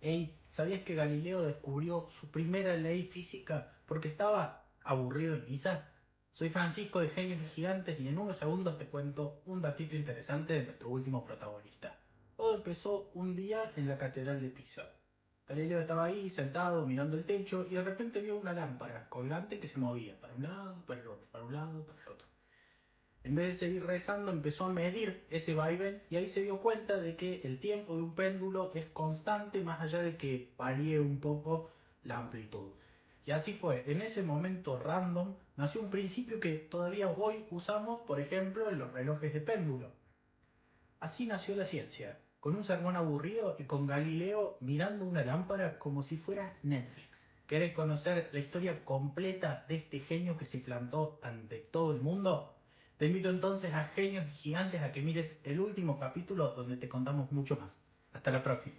Hey, ¿sabías que Galileo descubrió su primera ley física porque estaba aburrido en misa? Soy Francisco de Genios y Gigantes y en unos segundos te cuento un datito interesante de nuestro último protagonista. Todo empezó un día en la Catedral de Pisa. Galileo estaba ahí sentado mirando el techo y de repente vio una lámpara colgante que se movía para un lado, para el otro, para un lado, para el otro. En vez de seguir rezando, empezó a medir ese vaivén y ahí se dio cuenta de que el tiempo de un péndulo es constante más allá de que varíe un poco la amplitud. Y así fue, en ese momento random nació un principio que todavía hoy usamos, por ejemplo, en los relojes de péndulo. Así nació la ciencia, con un sermón aburrido y con Galileo mirando una lámpara como si fuera Netflix. ¿Querés conocer la historia completa de este genio que se plantó ante todo el mundo? Te invito entonces a Genios y Gigantes a que mires el último capítulo donde te contamos mucho más. Hasta la próxima.